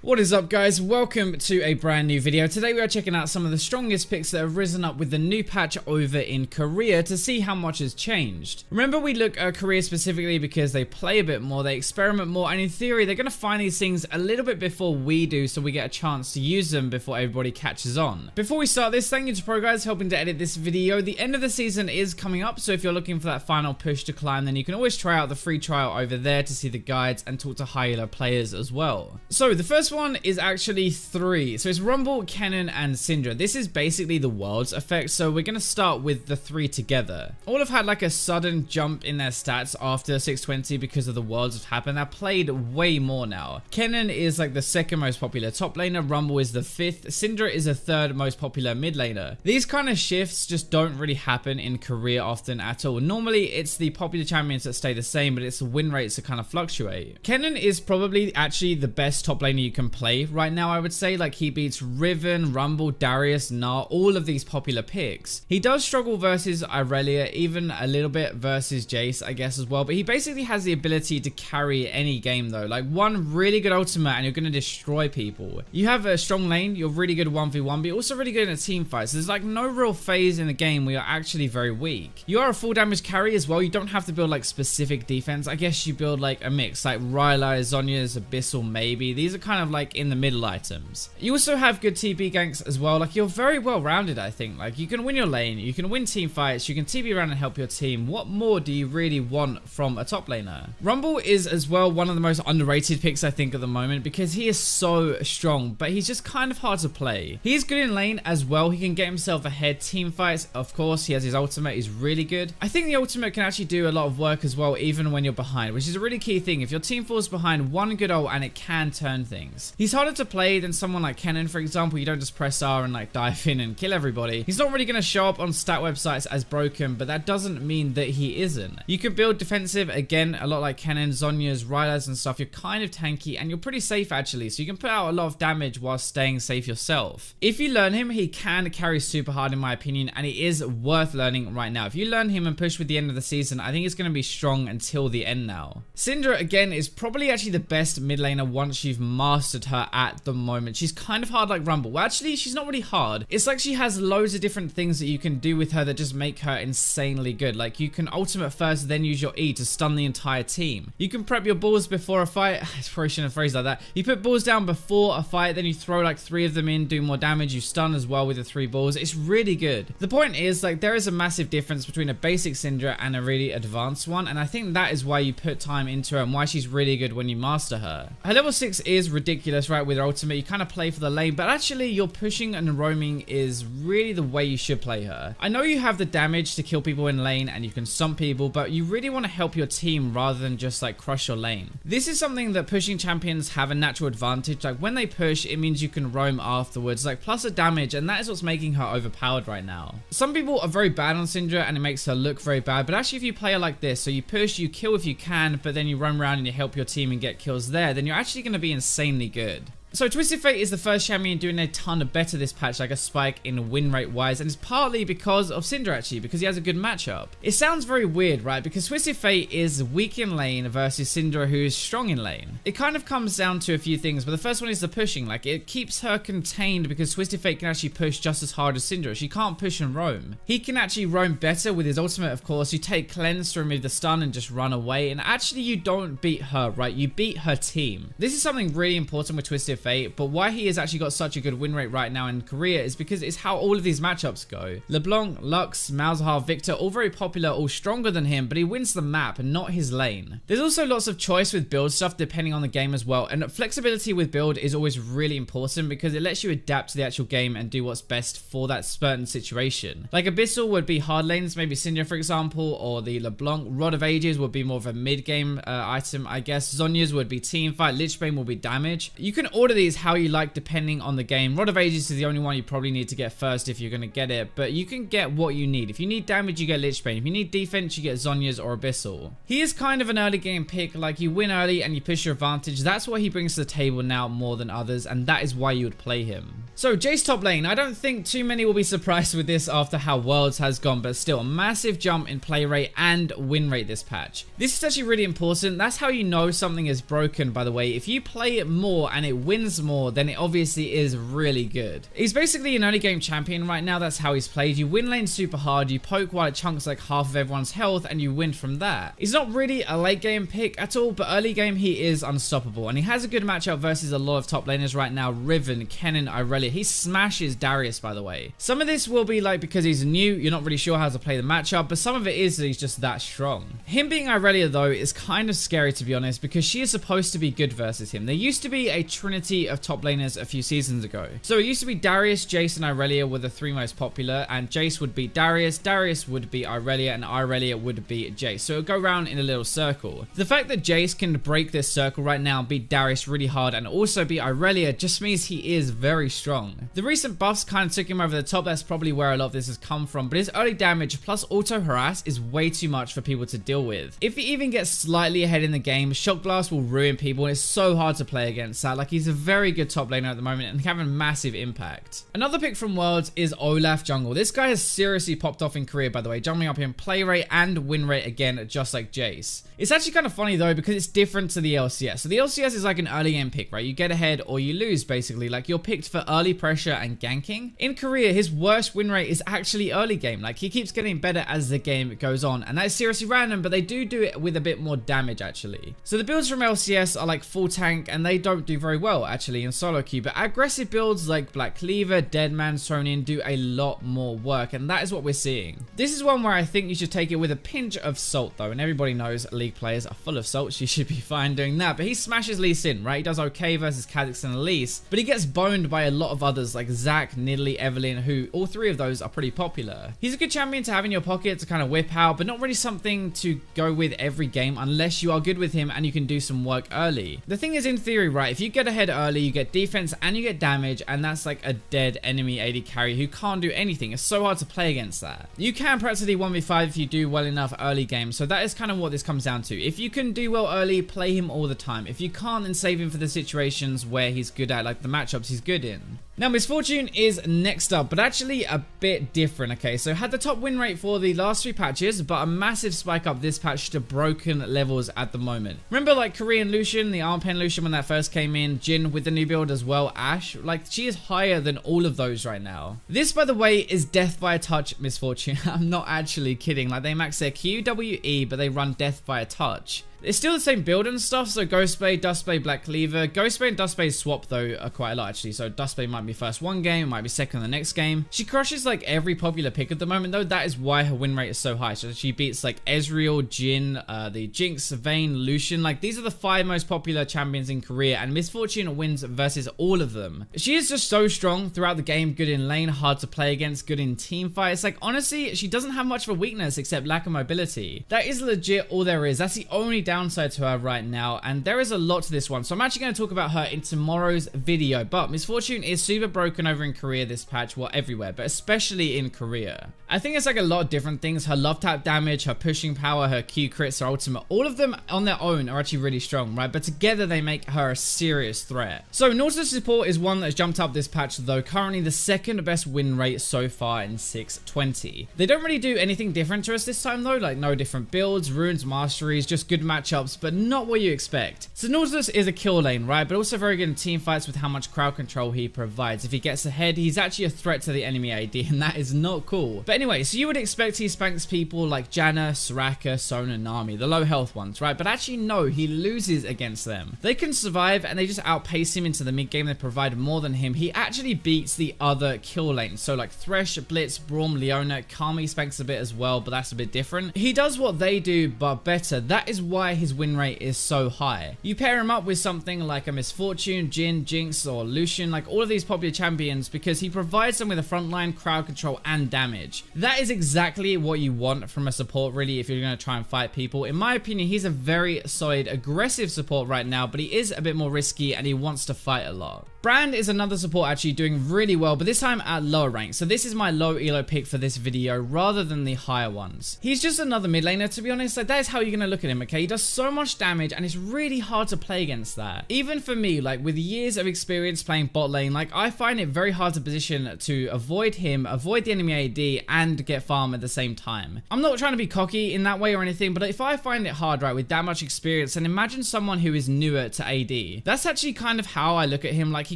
What is up, guys? Welcome to a brand new video. Today we are checking out some of the strongest picks that have risen up with the new patch over in Korea to see how much has changed. Remember, we look at Korea specifically because they play a bit more, they experiment more, and in theory they're going to find these things a little bit before we do, so we get a chance to use them before everybody catches on. Before we start this, thank you to Pro Guys helping to edit this video. The end of the season is coming up, so if you're looking for that final push to climb, then you can always try out the free trial over there to see the guides and talk to higher players as well. So the first one is actually 3. So it's Rumble, Kennen, and Syndra. This is basically the Worlds effect, so we're going to start with the 3 together. All have had like a sudden jump in their stats after 620 because of the Worlds have happened. They're played way more now. Kennen is like the second most popular top laner, Rumble is the 5th, Syndra is the 3rd most popular mid laner. These kind of shifts just don't really happen in Korea often at all. Normally it's the popular champions that stay the same, but it's the win rates that kind of fluctuate. Kennen is probably actually the best top laner you can play right now, I would say. Like, he beats Riven, Rumble, Darius, Gnar, all of these popular picks. He does struggle versus Irelia, even a little bit versus Jace, I guess, as well, but he basically has the ability to carry any game though. Like, one really good ultimate and you're going to destroy people. You have a strong lane, you're really good 1v1, but you're also really good in a team fight, so there's like no real phase in the game where you're actually very weak. You are a full damage carry as well. You don't have to build like specific defense. I guess you build like a mix, like Rylai, Zhonya's, Abyssal maybe. These are kind of like in the middle items. You also have good TP ganks as well. Like, you're very well rounded, I think. Like, you can win your lane, you can win team fights, you can TP around and help your team. What more do you really want from a top laner? Rumble is as well one of the most underrated picks, I think, at the moment, because he is so strong, but he's just kind of hard to play. He's good in lane as well. He can get himself ahead. Team fights, of course, he has his ultimate, he's really good. I think the ultimate can actually do a lot of work as well, even when you're behind, which is a really key thing. If your team falls behind, one good ult and it can turn things. He's harder to play than someone like Kennen, for example. You don't just press R and like dive in and kill everybody. He's not really going to show up on stat websites as broken, but that doesn't mean that he isn't. You can build defensive, again, a lot like Kennen, Zhonya's, Rylai's and stuff. You're kind of tanky and you're pretty safe actually, so you can put out a lot of damage while staying safe yourself. If you learn him, he can carry super hard in my opinion, and it is worth learning right now. If you learn him and push with the end of the season, I think it's going to be strong until the end now. Syndra, again, is probably actually the best mid laner once you've mastered her at the moment. She's kind of hard like Rumble. Well, actually, she's not really hard. It's like she has loads of different things that you can do with her that just make her insanely good. Like, you can ultimate first, then use your E to stun the entire team. You can prep your balls before a fight. I probably shouldn't have phrased like that. You put balls down before a fight, then you throw like 3 of them in, do more damage. You stun as well with the 3 balls. It's really good. The point is, like, there is a massive difference between a basic Syndra and a really advanced one, and I think that is why you put time into her and why she's really good when you master her. Her level 6 is ridiculous, right, with her ultimate. You kind of play for the lane, but actually your pushing and roaming is really the way you should play her. I know you have the damage to kill people in lane and you can stomp people, but you really want to help your team rather than just like crush your lane. This is something that pushing champions have a natural advantage. Like, when they push, it means you can roam afterwards, like plus a damage, and that is what's making her overpowered right now. Some people are very bad on Syndra and it makes her look very bad, but actually if you play her like this, so you push, you kill if you can, but then you roam around and you help your team and get kills there, then you're actually going to be insanely good. So Twisted Fate is the first champion doing a ton of better this patch, like a spike in win rate wise, and it's partly because of Syndra actually, because he has a good matchup. It sounds very weird, right? Because Twisted Fate is weak in lane versus Syndra, who is strong in lane. It kind of comes down to a few things, but the first one is the pushing. Like, it keeps her contained because Twisted Fate can actually push just as hard as Syndra. She can't push and roam. He can actually roam better with his ultimate, of course. You take Cleanse to remove the stun and just run away, and actually you don't beat her, right? You beat her team. This is something really important with Twisted Fate, but why he has actually got such a good win rate right now in Korea is because it's how all of these matchups go. LeBlanc, Lux, Malzahar, Victor, all very popular, all stronger than him, but he wins the map and not his lane. There's also lots of choice with build stuff depending on the game as well, and flexibility with build is always really important because it lets you adapt to the actual game and do what's best for that certain situation. Like, Abyssal would be hard lanes, maybe Syndra for example, or the LeBlanc. Rod of Ages would be more of a mid-game item, I guess. Zhonya's would be team fight, Lichbane will be damage. You can order these how you like depending on the game. Rod of Ages is the only one you probably need to get first if you're going to get it, but you can get what you need. If you need damage, you get Lichbane. If you need defense, you get Zhonya's or Abyssal. He is kind of an early game pick. Like, you win early and you push your advantage. That's what he brings to the table now more than others, and that is why you would play him. So Jace top lane, I don't think too many will be surprised with this after how Worlds has gone, but still a massive jump in play rate and win rate this patch. This is actually really important. That's how you know something is broken, by the way. If you play it more and it wins more, then it obviously is really good. He's basically an early game champion right now. That's how he's played. You win lane super hard, you poke while it chunks like half of everyone's health, and you win from that. He's not really a late game pick at all, but early game he is unstoppable, and he has a good matchup versus a lot of top laners right now. Riven, Kennen, Irelia. He smashes Darius, by the way. Some of this will be like because he's new, you're not really sure how to play the matchup, but some of it is that he's just that strong. Him being Irelia though is kind of scary, to be honest, because she is supposed to be good versus him. There used to be a trinity of top laners a few seasons ago. So it used to be Darius, Jace, and Irelia were the three most popular, and Jace would beat Darius, Darius would beat Irelia, and Irelia would beat Jace. So it would go around in a little circle. The fact that Jace can break this circle right now, beat Darius really hard, and also beat Irelia just means he is very strong. The recent buffs kind of took him over the top. That's probably where a lot of this has come from, but his early damage plus auto harass is way too much for people to deal with. If he even gets slightly ahead in the game, Shock Blast will ruin people, and it's so hard to play against that. Like, he's a very good top laner at the moment and having massive impact. Another pick from Worlds is Olaf jungle. This guy has seriously popped off in career, by the way, jumping up in play rate and win rate again, just like Jace. It's actually kind of funny though, because it's different to the LCS. So the LCS is like an early game pick, right? You get ahead or you lose, basically. Like, you're picked for early pressure and ganking. In career, his worst win rate is actually early game. Like, he keeps getting better as the game goes on, and that's seriously random, but they do it with a bit more damage actually. So the builds from LCS are like full tank, and they don't do very well actually in solo queue, but aggressive builds like Black Cleaver, Deadman, Sonin do a lot more work, and that is what we're seeing. This is one where I think you should take it with a pinch of salt though, and everybody knows League players are full of salt, so you should be fine doing that. But he smashes Lee Sin, right? He does okay versus Kha'Zix and Elise, but he gets boned by a lot of others like Zac, Nidalee, Evelynn, who all three of those are pretty popular. He's a good champion to have in your pocket to kind of whip out, but not really something to go with every game unless you are good with him and you can do some work early. The thing is, in theory, right, if you get ahead early, you get defense and you get damage, and that's like a dead enemy AD carry who can't do anything. It's so hard to play against that. You can practically 1v5 if you do well enough early game, so that is kind of what this comes down to. If you can do well early, play him all the time. If you can't, then save him for the situations where he's good at, like the matchups he's good in. Now, Misfortune is next up, but actually a bit different, okay? So had the top win rate for the last 3 patches, but a massive spike up this patch to broken levels at the moment. Remember, like, Korean Lucian, the arm pen Lucian when that first came in, Jin with the new build as well, Ashe, like, she is higher than all of those right now. This, by the way, is death by a touch Misfortune. I'm not actually kidding. Like, they max their Q, W, E, but they run death by a touch. It's still the same build and stuff, so Ghostblade, Dustblade, Black Cleaver. Ghostblade and Dustblade swap though quite a lot actually, so Dustblade might be first one game, might be second the next game. She crushes like every popular pick at the moment though. That is why her win rate is so high. So she beats like Ezreal, Jhin, the Jinx, Vayne, Lucian. Like, these are the 5 most popular champions in Korea, and Misfortune wins versus all of them. She is just so strong throughout the game, good in lane, hard to play against, good in team fights. Like, honestly, she doesn't have much of a weakness except lack of mobility. That is legit all there is. That's the only downside to her right now, and there is a lot to this one, so I'm actually going to talk about her in tomorrow's video. But Misfortune is super broken over in Korea this patch, well, everywhere, but especially in Korea. I think it's like a lot of different things. Her love tap damage, her pushing power, her Q crits, her ultimate, all of them on their own are actually really strong, right? But together they make her a serious threat. So Nautilus support is one that has jumped up this patch though, currently the 2nd best win rate so far in 620. They don't really do anything different to us this time though, like no different builds, runes, masteries, just good matchups, but not what you expect. So Nautilus is a kill lane, right? But also very good in team fights with how much crowd control he provides. If he gets ahead, he's actually a threat to the enemy AD, and that is not cool. But anyway, so you would expect he spanks people like Janna, Soraka, Sona, Nami, the low health ones, right? But actually no, he loses against them. They can survive and they just outpace him into the mid game. They provide more than him. He actually beats the other kill lanes. So like Thresh, Blitz, Braum, Leona, Kami spanks a bit as well, but that's a bit different. He does what they do, but better. That is why his win rate is so high. You pair him up with something like a Misfortune, Jhin, Jinx, or Lucian, like all of these popular champions, because he provides them with a frontline, crowd control, and damage. That is exactly what you want from a support, really, if you're going to try and fight people. In my opinion, he's a very solid, aggressive support right now, but he is a bit more risky and he wants to fight a lot. Brand is another support actually doing really well, but this time at lower rank. So this is my low elo pick for this video rather than the higher ones. He's just another mid laner, to be honest. Like, that is how you're gonna look at him, okay? He does so much damage and it's really hard to play against that. Even for me, like with years of experience playing bot lane, like I find it very hard to position to avoid him, avoid the enemy AD, and get farm at the same time. I'm not trying to be cocky in that way or anything, but if I find it hard, right, with that much experience, then imagine someone who is newer to AD. That's actually kind of how I look at him. Like, he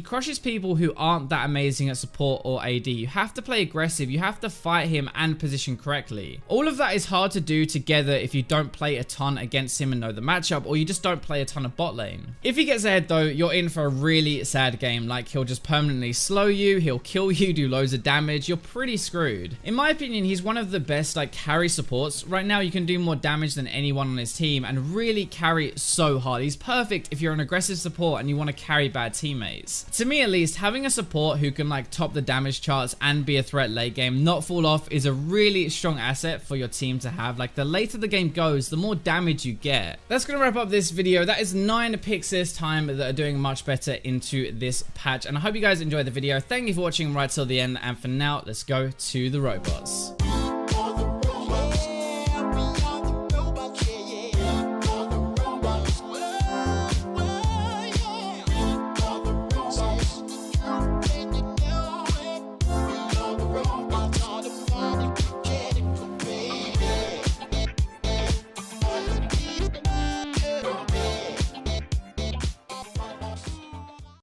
crushes people who aren't that amazing at support or AD. You have to play aggressive, you have to fight him and position correctly. All of that is hard to do together if you don't play a ton against him and know the matchup, or you just don't play a ton of bot lane. If he gets ahead though, you're in for a really sad game. Like, he'll just permanently slow you, he'll kill you, do loads of damage. You're pretty screwed. In my opinion, he's one of the best like carry supports. Right now, you can do more damage than anyone on his team and really carry so hard. He's perfect if you're an aggressive support and you want to carry bad teammates. To me at least, having a support who can like top the damage charts and be a threat late game, not fall off, is a really strong asset for your team to have. Like, the later the game goes, the more damage you get. That's gonna wrap up this video. That is 9 picks this time that are doing much better into this patch, and I hope you guys enjoyed the video. Thank you for watching right till the end, and for now, let's go to the robots.